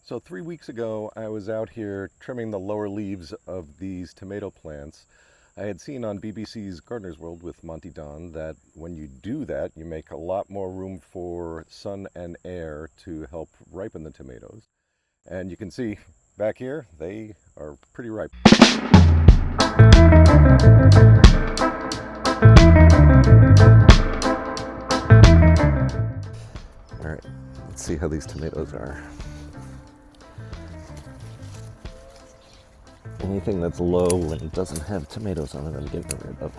So 3 weeks ago, I was out here trimming the lower leaves of these tomato plants. I had seen on BBC's Gardener's World with Monty Don that when you do that, you make a lot more room for sun and air to help ripen the tomatoes. And you can see back here, they are pretty ripe. All right, let's see how these tomatoes are. Anything that's low and doesn't have tomatoes on it, I'm getting rid of.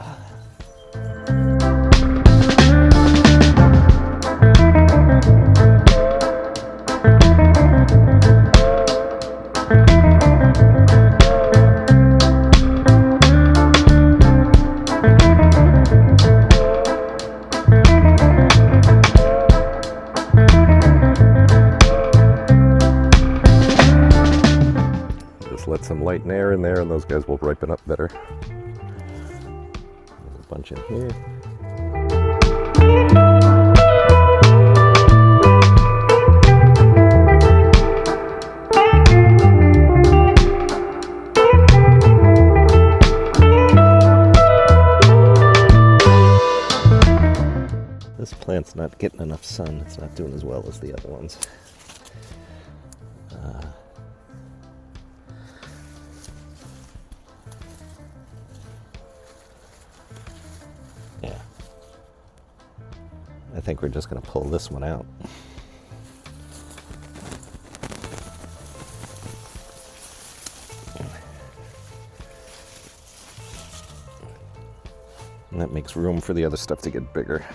Let some light and air in there and those guys will ripen up better. There's a bunch in here. This plant's not getting enough sun. It's not doing as well as the other ones. Yeah, I think we're just going to pull this one out. And that makes room for the other stuff to get bigger.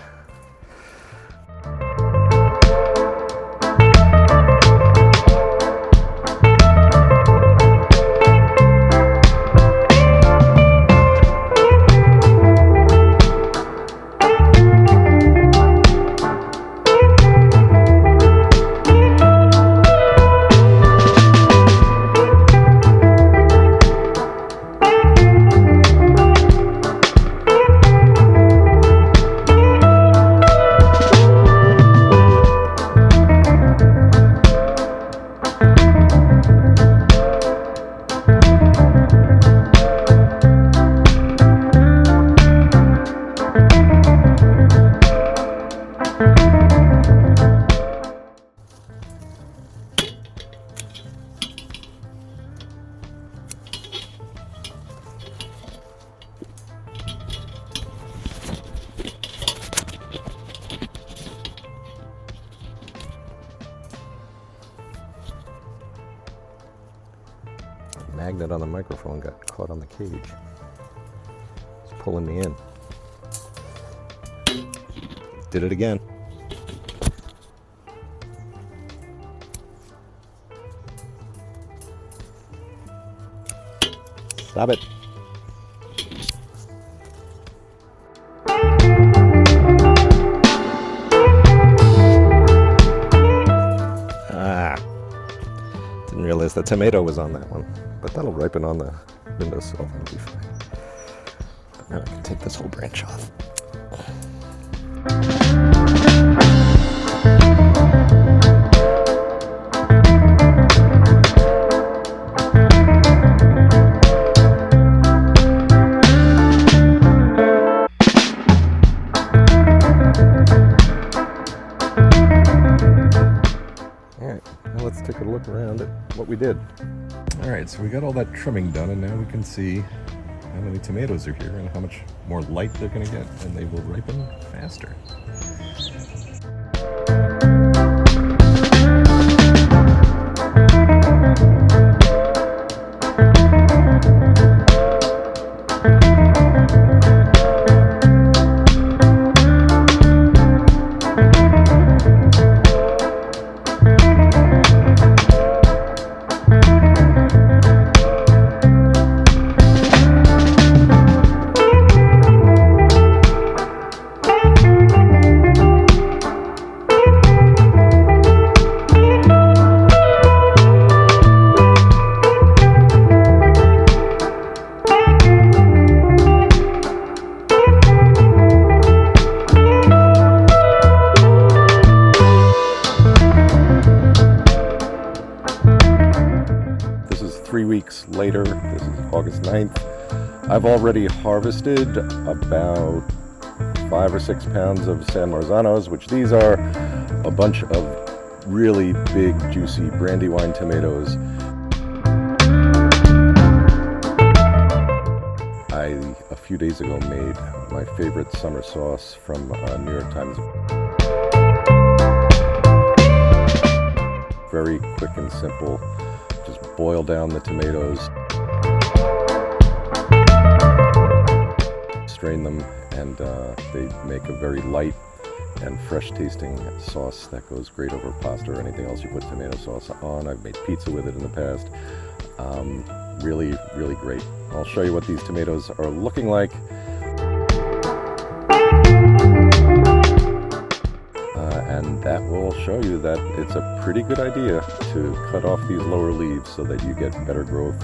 Magnet on the microphone got caught on the cage. It's pulling me in. Did it again. Stop it. Didn't realize the tomato was on that one. But that'll ripen on the windowsill, that'll be fine. But now I can take this whole branch off. Alright, now let's take a look around at what we did. Alright, so we got all that trimming done, and now we can see how many tomatoes are here and how much more light they're going to get, and they will ripen faster. 3 weeks later. This is August 9th. I've already harvested about 5 or 6 pounds of San Marzanos, which these are a bunch of really big, juicy brandywine tomatoes. A few days ago, made my favorite summer sauce from New York Times. Very quick and simple. Just boil down the tomatoes, strain them, and they make a very light and fresh tasting sauce that goes great over pasta or anything else you put tomato sauce on. I've made pizza with it in the past. Really, really great. I'll show you what these tomatoes are looking like. And that will show you that it's a pretty good idea to cut off these lower leaves so that you get better growth.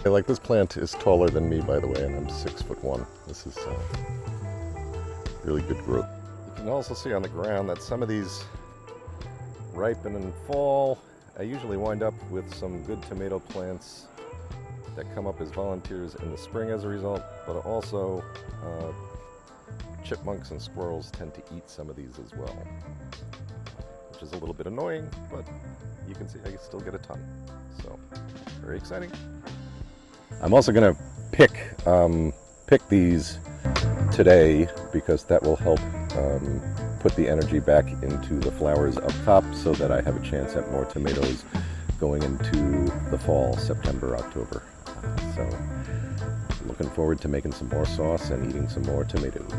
Like, this plant is taller than me, by the way, and I'm 6'1". This is really good growth. You can also see on the ground that some of these ripen in fall. I usually wind up with some good tomato plants that come up as volunteers in the spring as a result, but also chipmunks and squirrels tend to eat some of these as well, which is a little bit annoying, but you can see I can still get a ton. So, very exciting. I'm also going to pick these today because that will help put the energy back into the flowers up top so that I have a chance at more tomatoes going into the fall, September, October. So looking forward to making some more sauce and eating some more tomatoes.